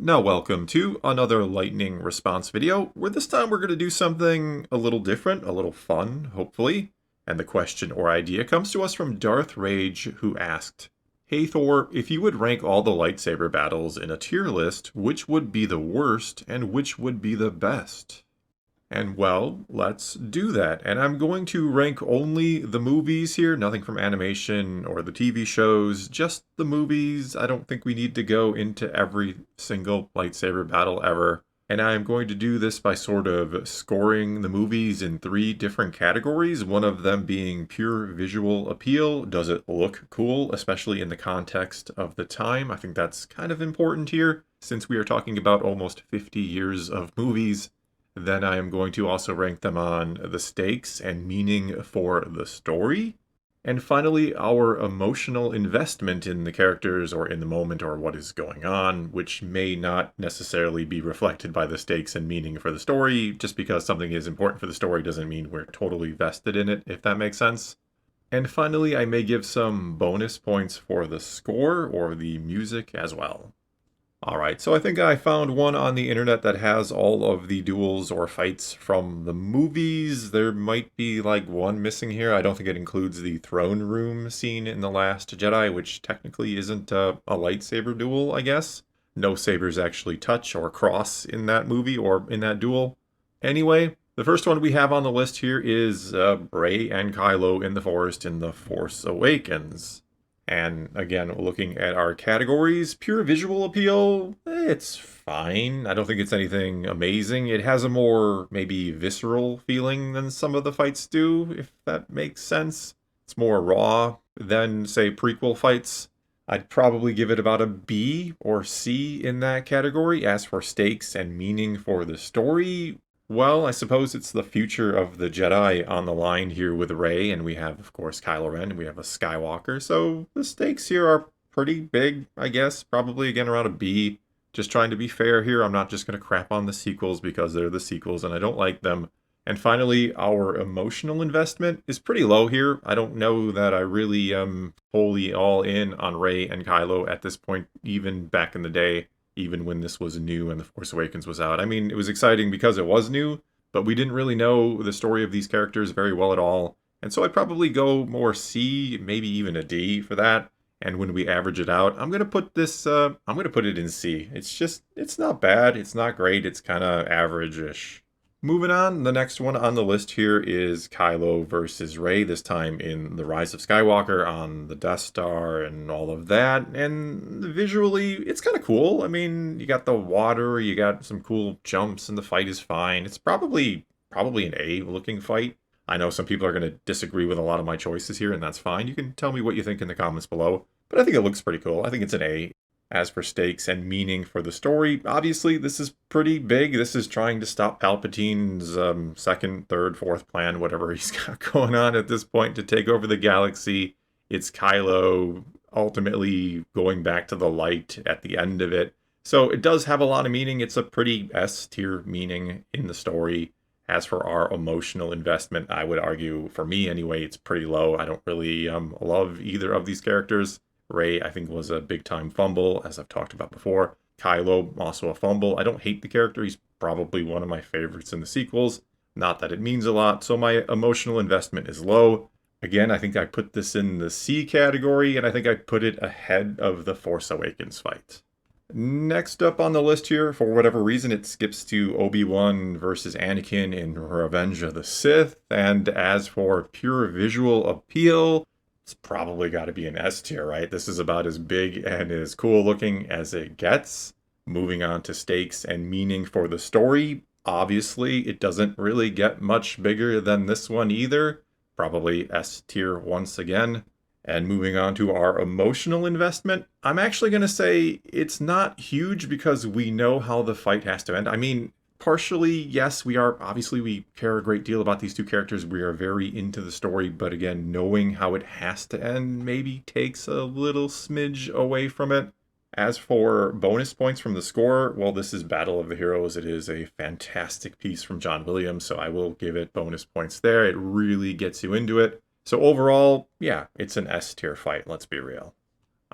Now welcome to another lightning response video, where this time we're going to do something a little different, a little fun, hopefully. And the question or idea comes to us from Darth Rage, who asked, "Hey Thor, if you would rank all the lightsaber battles in a tier list, which would be the worst and which would be the best?" And well, let's do that. And I'm going to rank only the movies here, nothing from animation or the TV shows, just the movies. I don't think we need to go into every single lightsaber battle ever. And I'm going to do this by sort of scoring the movies in three different categories, one of them being pure visual appeal. Does it look cool, especially in the context of the time? I think that's kind of important here, since we are talking about almost 50 years of movies. Then I am going to also rank them on the stakes and meaning for the story. And finally, our emotional investment in the characters or in the moment or what is going on, which may not necessarily be reflected by the stakes and meaning for the story. Just because something is important for the story doesn't mean we're totally vested in it, if that makes sense. And finally, I may give some bonus points for the score or the music as well. Alright, so I think I found one on the internet that has all of the duels or fights from the movies. There might be like one missing here. I don't think it includes the throne room scene in The Last Jedi, which technically isn't a lightsaber duel, I guess. No sabers actually touch or cross in that movie or in that duel. Anyway, the first one we have on the list here is Rey and Kylo in the forest in The Force Awakens. And again, looking at our categories, pure visual appeal, it's fine. I don't think it's anything amazing. It has a more, maybe, visceral feeling than some of the fights do, if that makes sense. It's more raw than, say, prequel fights. I'd probably give it about a B or C in that category. As for stakes and meaning for the story, well, I suppose it's the future of the Jedi on the line here with Rey, and we have, of course, Kylo Ren, and we have a Skywalker, so the stakes here are pretty big, I guess. Probably, again, around a B. Just trying to be fair here. I'm not just going to crap on the sequels because they're the sequels and I don't like them. And finally, our emotional investment is pretty low here. I don't know that I really am wholly all in on Rey and Kylo at this point, even back in the day. Even when this was new and The Force Awakens was out. I mean, it was exciting because it was new, but we didn't really know the story of these characters very well at all. And so I'd probably go more C, maybe even a D for that. And when we average it out, I'm going to put this, I'm going to put it in C. It's not bad. It's not great. It's kind of average-ish. Moving on, the next one on the list here is Kylo versus Rey, this time in The Rise of Skywalker on the Death Star and all of that. And visually, it's kind of cool. I mean, you got the water, you got some cool jumps, and the fight is fine. It's probably an A-looking fight. I know some people are going to disagree with a lot of my choices here, and that's fine. You can tell me what you think in the comments below. But I think it looks pretty cool. I think it's an A. As for stakes and meaning for the story, obviously this is pretty big. This is trying to stop Palpatine's second, third, fourth plan, whatever he's got going on at this point, to take over the galaxy. It's Kylo ultimately going back to the light at the end of it. So it does have a lot of meaning. It's a pretty S-tier meaning in the story. As for our emotional investment, I would argue, for me anyway, it's pretty low. I don't really love either of these characters. Rey, I think, was a big-time fumble, as I've talked about before. Kylo, also a fumble. I don't hate the character. He's probably one of my favorites in the sequels. Not that it means a lot, so my emotional investment is low. Again, I think I put this in the C category, and I think I put it ahead of the Force Awakens fight. Next up on the list here, for whatever reason, it skips to Obi-Wan versus Anakin in Revenge of the Sith. And as for pure visual appeal, it's probably got to be an S tier, right? This is about as big and as cool looking as it gets. Moving on to stakes and meaning for the story. Obviously, it doesn't really get much bigger than this one either. Probably S tier once again. And moving on to our emotional investment, I'm actually going to say it's not huge because we know how the fight has to end. I mean, partially, yes, we care a great deal about these two characters. We are very into the story, but again, knowing how it has to end maybe takes a little smidge away from it. As for bonus points from the score, well, this is Battle of the Heroes. It is a fantastic piece from John Williams, so I will give it bonus points there. It really gets you into it. So overall, yeah, it's an S tier fight, let's be real.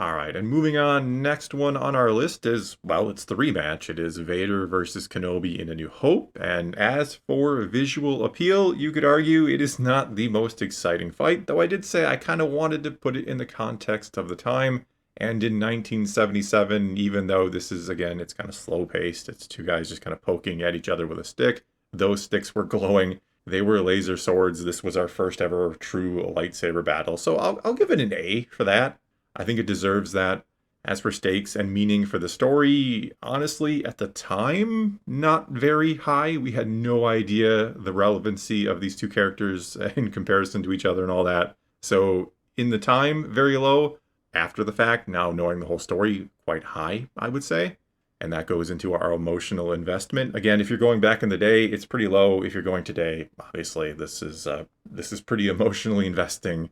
Alright, and moving on, next one on our list is, well, it's the rematch. It is Vader versus Kenobi in A New Hope, and as for visual appeal, you could argue it is not the most exciting fight, though I did say I kind of wanted to put it in the context of the time, and in 1977, even though this is, again, it's kind of slow-paced, it's two guys just kind of poking at each other with a stick, those sticks were glowing, they were laser swords, this was our first ever true lightsaber battle, so I'll give it an A for that. I think it deserves that. As for stakes and meaning for the story, honestly, at the time, not very high. We had no idea the relevancy of these two characters in comparison to each other and all that. So, in the time, very low. After the fact, now knowing the whole story, quite high, I would say. And that goes into our emotional investment. Again, if you're going back in the day, it's pretty low. If you're going today, obviously, this is pretty emotionally investing.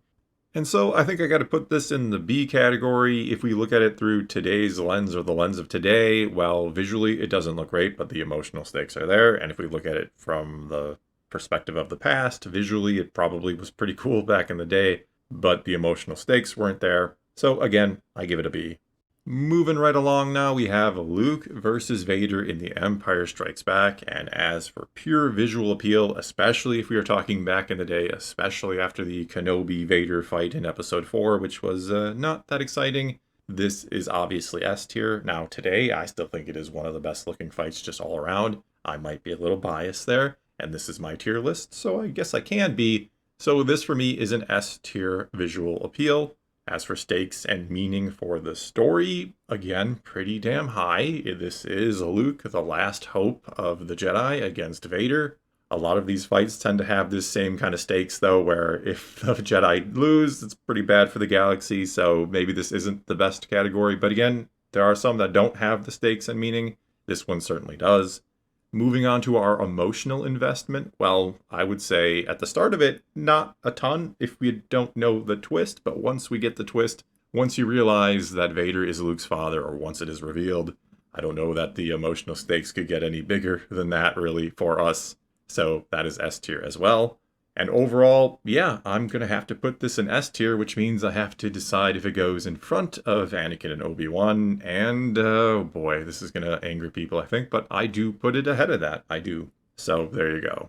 And so I think I got to put this in the B category. If we look at it through today's lens or the lens of today, well, visually it doesn't look great, but the emotional stakes are there. And if we look at it from the perspective of the past, visually it probably was pretty cool back in the day, but the emotional stakes weren't there. So again, I give it a B. Moving right along now, we have Luke versus Vader in The Empire Strikes Back, and as for pure visual appeal, especially if we are talking back in the day, especially after the Kenobi-Vader fight in Episode 4, which was not that exciting, this is obviously S tier. Now today, I still think it is one of the best looking fights just all around. I might be a little biased there, and this is my tier list, so I guess I can be. So this for me is an S tier visual appeal. As for stakes and meaning for the story, again, pretty damn high. This is Luke, the last hope of the Jedi against Vader. A lot of these fights tend to have this same kind of stakes, though, where if the Jedi lose, it's pretty bad for the galaxy, so maybe this isn't the best category. But again, there are some that don't have the stakes and meaning. This one certainly does. Moving on to our emotional investment, well, I would say at the start of it, not a ton if we don't know the twist, but once we get the twist, once you realize that Vader is Luke's father, or once it is revealed, I don't know that the emotional stakes could get any bigger than that, really, for us. So that is S tier as well. And overall, yeah, I'm going to have to put this in S tier, which means I have to decide if it goes in front of Anakin and Obi-Wan. And, oh boy, this is going to anger people, I think, but I do put it ahead of that. I do. So there you go.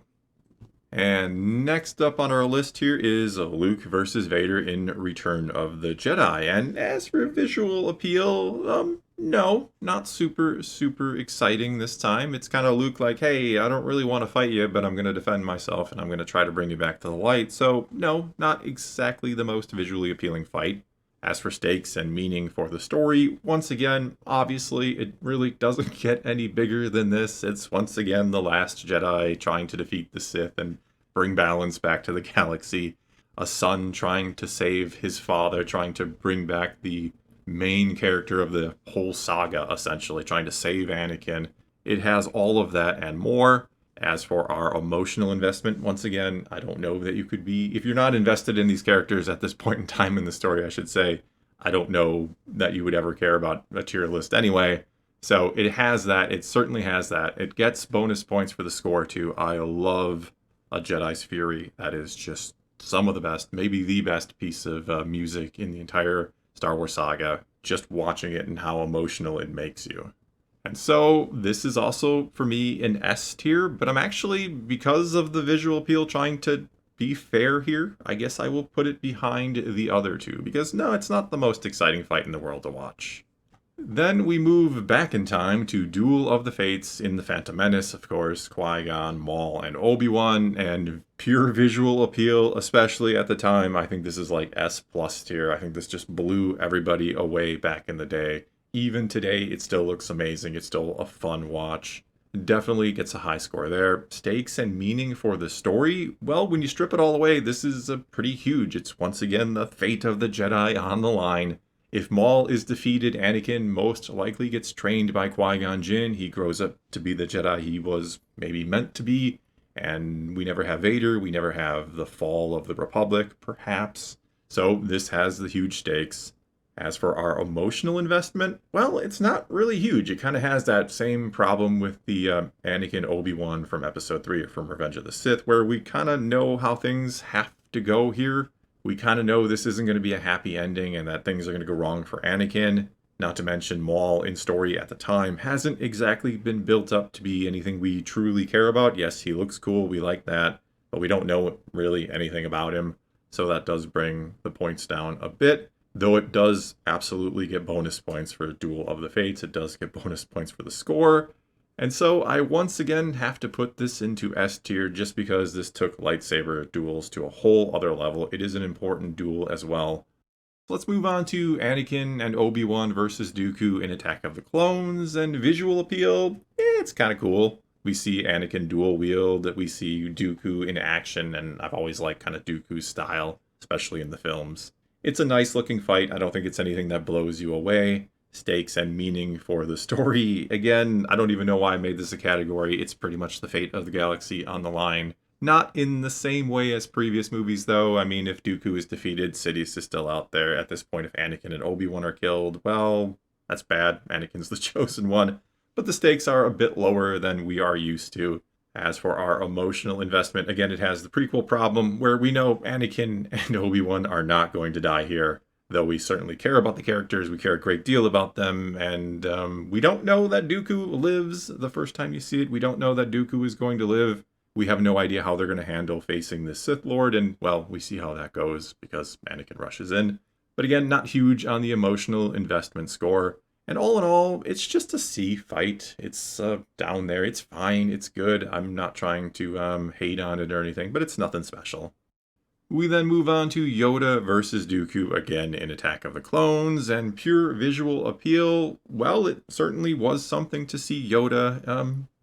And next up on our list here is Luke versus Vader in Return of the Jedi. And as for visual appeal, no, not super exciting this time. It's kind of Luke like, hey, I don't really want to fight you, but I'm going to defend myself and I'm going to try to bring you back to the light. So no, not exactly the most visually appealing fight. As for stakes and meaning for the story, once again, obviously, it really doesn't get any bigger than this. It's once again the last Jedi trying to defeat the Sith and bring balance back to the galaxy. A son trying to save his father, trying to bring back the main character of the whole saga, essentially, trying to save Anakin. It has all of that and more. As for our emotional investment, once again, I don't know that you could be, if you're not invested in these characters at this point in time in the story, I should say, I don't know that you would ever care about a tier list anyway. So it has that, it certainly has that. It gets bonus points for the score too. I love A Jedi's Fury. That is just some of the best, maybe the best piece of music in the entire Star Wars saga. Just watching it and how emotional it makes you. And so this is also, for me, an S tier, but I'm actually, because of the visual appeal, trying to be fair here. I guess I will put it behind the other two, because no, it's not the most exciting fight in the world to watch. Then we move back in time to Duel of the Fates in The Phantom Menace, of course, Qui-Gon, Maul, and Obi-Wan, and pure visual appeal, especially at the time. I think this is like S+ tier. I think this just blew everybody away back in the day. Even today, it still looks amazing. It's still a fun watch. Definitely gets a high score there. Stakes and meaning for the story, well, when you strip it all away, this is a pretty huge. It's once again the fate of the Jedi on the line. If Maul is defeated, Anakin most likely gets trained by Qui-Gon Jinn. He grows up to be the Jedi he was maybe meant to be. And we never have Vader. We never have the fall of the Republic, perhaps. So this has the huge stakes. As for our emotional investment, well, it's not really huge. It kind of has that same problem with the Anakin Obi-Wan from Episode 3 or from Revenge of the Sith, where we kind of know how things have to go here. We kind of know this isn't going to be a happy ending and that things are going to go wrong for Anakin. Not to mention, Maul in story at the time hasn't exactly been built up to be anything we truly care about. Yes, he looks cool, we like that, but we don't know really anything about him. So that does bring the points down a bit. Though it does absolutely get bonus points for Duel of the Fates, it does get bonus points for the score. And so I once again have to put this into S tier just because this took lightsaber duels to a whole other level. It is an important duel as well. Let's move on to Anakin and Obi-Wan versus Dooku in Attack of the Clones, and visual appeal, it's kind of cool. We see Anakin dual wield, we see Dooku in action, and I've always liked kind of Dooku's style, especially in the films. It's a nice looking fight. I don't think it's anything that blows you away. Stakes and meaning for the story. Again, I don't even know why I made this a category. It's pretty much the fate of the galaxy on the line. Not in the same way as previous movies, though. I mean, if Dooku is defeated, Sidious is still out there. At this point, if Anakin and Obi-Wan are killed, well, that's bad. Anakin's the chosen one. But the stakes are a bit lower than we are used to. As for our emotional investment, again, it has the prequel problem where we know Anakin and Obi-Wan are not going to die here. Though we certainly care about the characters, we care a great deal about them, and we don't know that Dooku lives the first time you see it. We don't know that Dooku is going to live. We have no idea how they're going to handle facing the Sith Lord, and, well, we see how that goes because Anakin rushes in. But again, not huge on the emotional investment score. And all in all, it's just a C fight. It's down there. It's fine. It's good. I'm not trying to hate on it or anything, but it's nothing special. We then move on to Yoda versus Dooku again in Attack of the Clones, and pure visual appeal, well, it certainly was something to see Yoda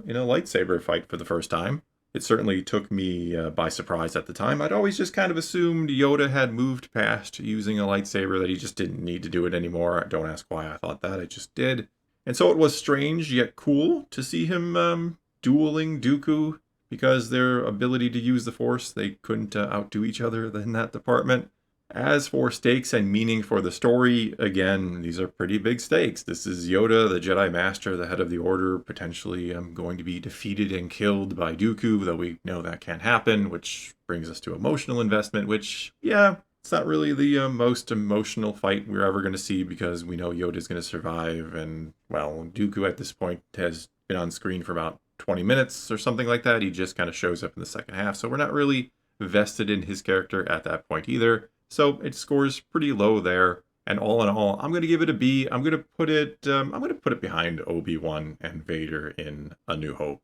in a lightsaber fight for the first time. It certainly took me by surprise at the time. I'd always just kind of assumed Yoda had moved past using a lightsaber, that he just didn't need to do it anymore. Don't ask why I thought that, I just did. And so it was strange yet cool to see him dueling Dooku, because their ability to use the Force, they couldn't outdo each other in that department. As for stakes and meaning for the story, again, these are pretty big stakes. This is Yoda, the Jedi Master, the head of the Order, potentially going to be defeated and killed by Dooku, though we know that can't happen, which brings us to emotional investment, which, yeah, it's not really the most emotional fight we're ever going to see because we know Yoda's going to survive, and, well, Dooku at this point has been on screen for about 20 minutes or something like that. He just kind of shows up in the second half, so we're not really vested in his character at that point either. So it scores pretty low there. And all in all, I'm going to give it a B. I'm going to put it behind Obi-Wan and Vader in A New Hope.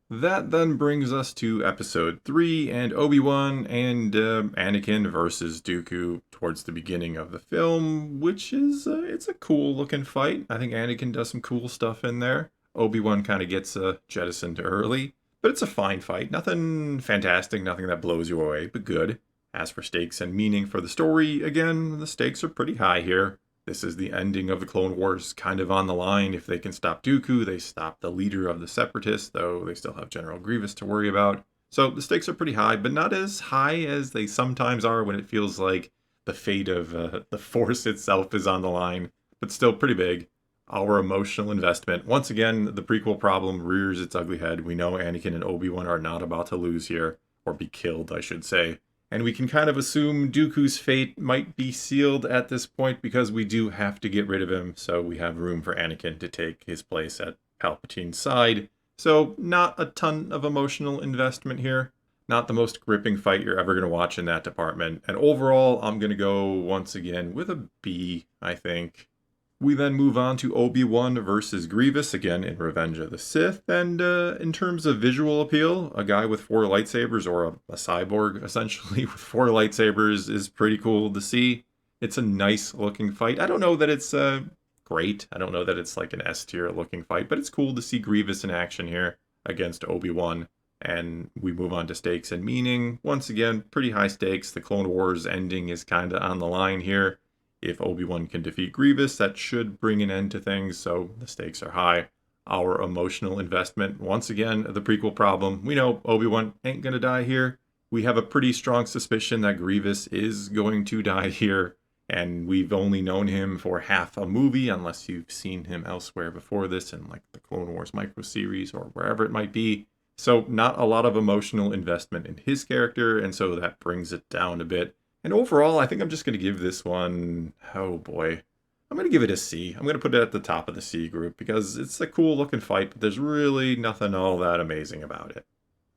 That then brings us to Episode 3 and Obi-Wan and Anakin versus Dooku towards the beginning of the film, which is it's a cool looking fight. I think Anakin does some cool stuff in there. Obi-Wan kind of gets jettisoned early, but it's a fine fight. Nothing fantastic, nothing that blows you away, but good. As for stakes and meaning for the story, again, the stakes are pretty high here. This is the ending of the Clone Wars, kind of on the line. If they can stop Dooku, they stop the leader of the Separatists, though they still have General Grievous to worry about. So the stakes are pretty high, but not as high as they sometimes are when it feels like the fate of the Force itself is on the line, but still pretty big. Our emotional investment. Once again, the prequel problem rears its ugly head. We know Anakin and Obi-Wan are not about to lose here, or be killed, I should say. And we can kind of assume Dooku's fate might be sealed at this point because we do have to get rid of him, so we have room for Anakin to take his place at Palpatine's side. So not a ton of emotional investment here. Not the most gripping fight you're ever going to watch in that department. And overall, I'm going to go once again with a B, I think. We then move on to Obi-Wan versus Grievous, again in Revenge of the Sith. And in terms of visual appeal, a guy with 4 lightsabers, or a cyborg essentially with 4 lightsabers, is pretty cool to see. It's a nice looking fight. I don't know that it's great. I don't know that it's like an S tier looking fight, but it's cool to see Grievous in action here against Obi-Wan. And we move on to stakes and meaning. Once again, pretty high stakes. The Clone Wars ending is kind of on the line here. If Obi-Wan can defeat Grievous, that should bring an end to things, so the stakes are high. Our emotional investment, once again, the prequel problem. We know Obi-Wan ain't gonna die here. We have a pretty strong suspicion that Grievous is going to die here, and we've only known him for half a movie, unless you've seen him elsewhere before this, in like the Clone Wars micro-series or wherever it might be. So not a lot of emotional investment in his character, and so that brings it down a bit. And overall, I think I'm just going to give this one, oh boy, I'm going to give it a C. I'm going to put it at the top of the C group because it's a cool looking fight, but there's really nothing all that amazing about it.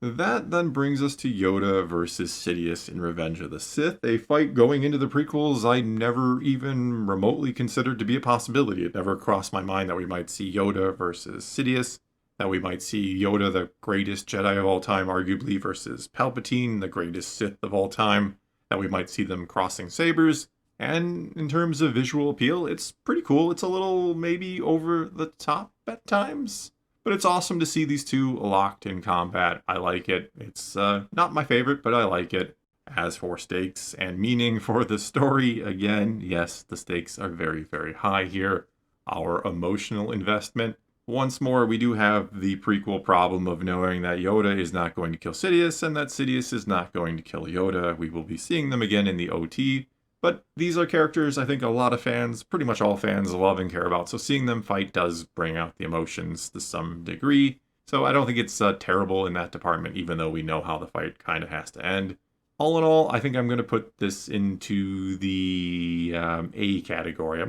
That then brings us to Yoda versus Sidious in Revenge of the Sith, a fight going into the prequels I never even remotely considered to be a possibility. It never crossed my mind that we might see Yoda versus Sidious, that we might see Yoda, the greatest Jedi of all time, arguably, versus Palpatine, the greatest Sith of all time, that we might see them crossing sabers. And in terms of visual appeal, it's pretty cool. It's a little maybe over the top at times. But it's awesome to see these two locked in combat. I like it. It's not my favorite, but I like it. As for stakes and meaning for the story, again, yes, the stakes are very, very high here. Our emotional investment. Once more, we do have the prequel problem of knowing that Yoda is not going to kill Sidious and that Sidious is not going to kill Yoda. We will be seeing them again in the OT. But these are characters I think a lot of fans, pretty much all fans, love and care about. So seeing them fight does bring out the emotions to some degree. So I don't think it's terrible in that department, even though we know how the fight kind of has to end. All in all, I think I'm going to put this into the A category.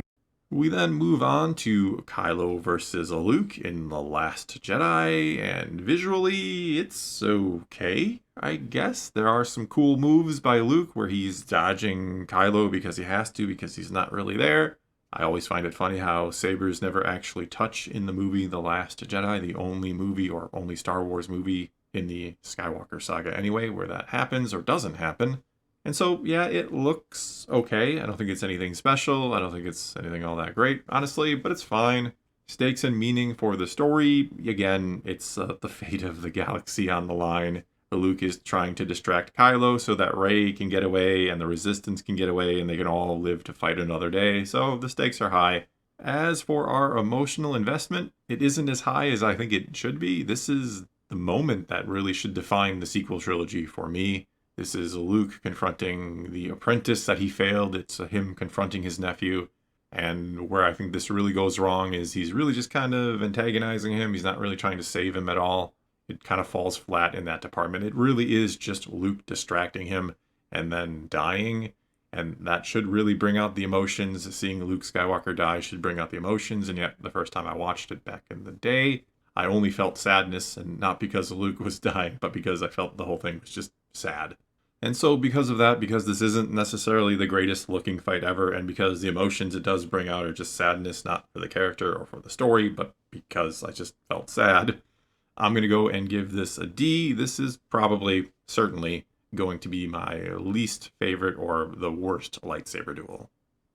We then move on to Kylo versus Luke in The Last Jedi, and visually, it's okay, I guess. There are some cool moves by Luke where he's dodging Kylo because he has to, because he's not really there. I always find it funny how sabers never actually touch in the movie The Last Jedi, the only movie or only Star Wars movie in the Skywalker saga anyway, where that happens or doesn't happen. And so, yeah, it looks okay. I don't think it's anything special. I don't think it's anything all that great, honestly, but it's fine. Stakes and meaning for the story. Again, it's the fate of the galaxy on the line. Luke is trying to distract Kylo so that Rey can get away and the Resistance can get away and they can all live to fight another day. So the stakes are high. As for our emotional investment, it isn't as high as I think it should be. This is the moment that really should define the sequel trilogy for me. This is Luke confronting the apprentice that he failed. It's him confronting his nephew. And where I think this really goes wrong is he's really just kind of antagonizing him. He's not really trying to save him at all. It kind of falls flat in that department. It really is just Luke distracting him and then dying. And that should really bring out the emotions. Seeing Luke Skywalker die should bring out the emotions. And yet, the first time I watched it back in the day, I only felt sadness, and not because Luke was dying, but because I felt the whole thing was just sad. And so because of that, because this isn't necessarily the greatest looking fight ever, and because the emotions it does bring out are just sadness, not for the character or for the story, but because I just felt sad, I'm going to go and give this a D. This is probably, certainly, going to be my least favorite or the worst lightsaber duel.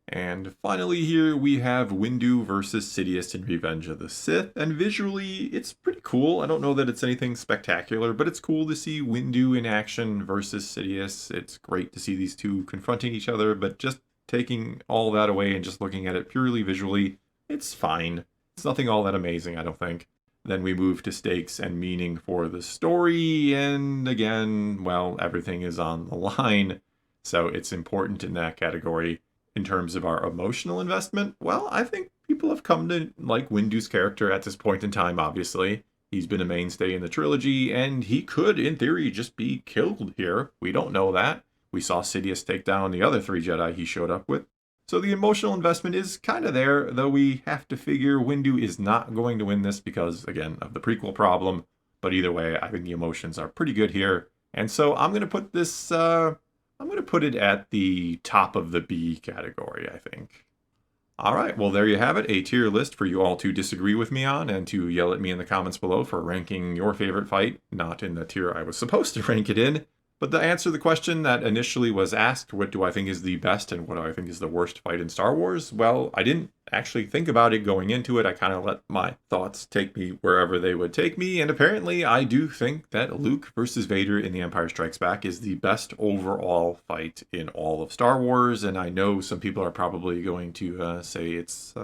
And finally here we have Windu versus Sidious in Revenge of the Sith, and visually it's pretty cool. I don't know that it's anything spectacular, but it's cool to see Windu in action versus Sidious. It's great to see these two confronting each other, but just taking all that away and just looking at it purely visually, it's fine. It's nothing all that amazing, I don't think. Then we move to stakes and meaning for the story, and again, well, everything is on the line, so it's important in that category. In terms of our emotional investment, well, I think people have come to like Windu's character at this point in time, obviously. He's been a mainstay in the trilogy, and he could, in theory, just be killed here. We don't know that. We saw Sidious take down the other 3 Jedi he showed up with. So the emotional investment is kind of there, though we have to figure Windu is not going to win this because, again, of the prequel problem. But either way, I think the emotions are pretty good here. And so I'm going to put this... I'm going to put it at the top of the B category, I think. All right, well, there you have it, a tier list for you all to disagree with me on and to yell at me in the comments below for ranking your favorite fight, not in the tier I was supposed to rank it in. But to answer the question that initially was asked, what do I think is the best and what do I think is the worst fight in Star Wars? Well, I didn't actually think about it going into it. I kind of let my thoughts take me wherever they would take me. And apparently I do think that Luke versus Vader in The Empire Strikes Back is the best overall fight in all of Star Wars. And I know some people are probably going to say it's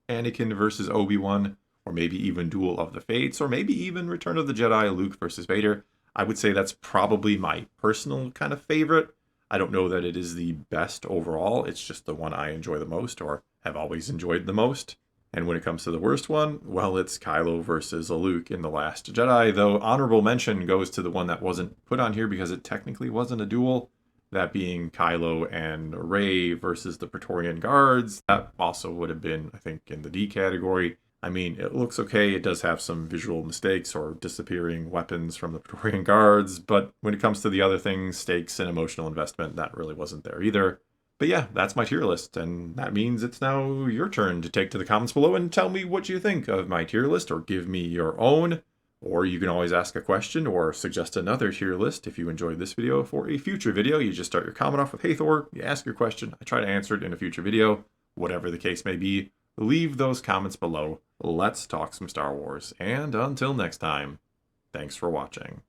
Anakin versus Obi-Wan, or maybe even Duel of the Fates, or maybe even Return of the Jedi, Luke versus Vader. I would say that's probably my personal kind of favorite. I don't know that it is the best overall. It's just the one I enjoy the most or have always enjoyed the most. And when it comes to the worst one, well, it's Kylo versus Luke in The Last Jedi, though honorable mention goes to the one that wasn't put on here because it technically wasn't a duel. that being Kylo and Rey versus the Praetorian Guards. That also would have been, I think, in the D category. I mean, it looks okay. It does have some visual mistakes or disappearing weapons from the Praetorian Guards, but when it comes to the other things, stakes and emotional investment, that really wasn't there either. But yeah, that's my tier list, and that means it's now your turn to take to the comments below and tell me what you think of my tier list, or give me your own. Or you can always ask a question or suggest another tier list if you enjoyed this video for a future video. You just start your comment off with, "Hey Thor," you ask your question, I try to answer it in a future video. Whatever the case may be, leave those comments below. Let's talk some Star Wars, and until next time, thanks for watching.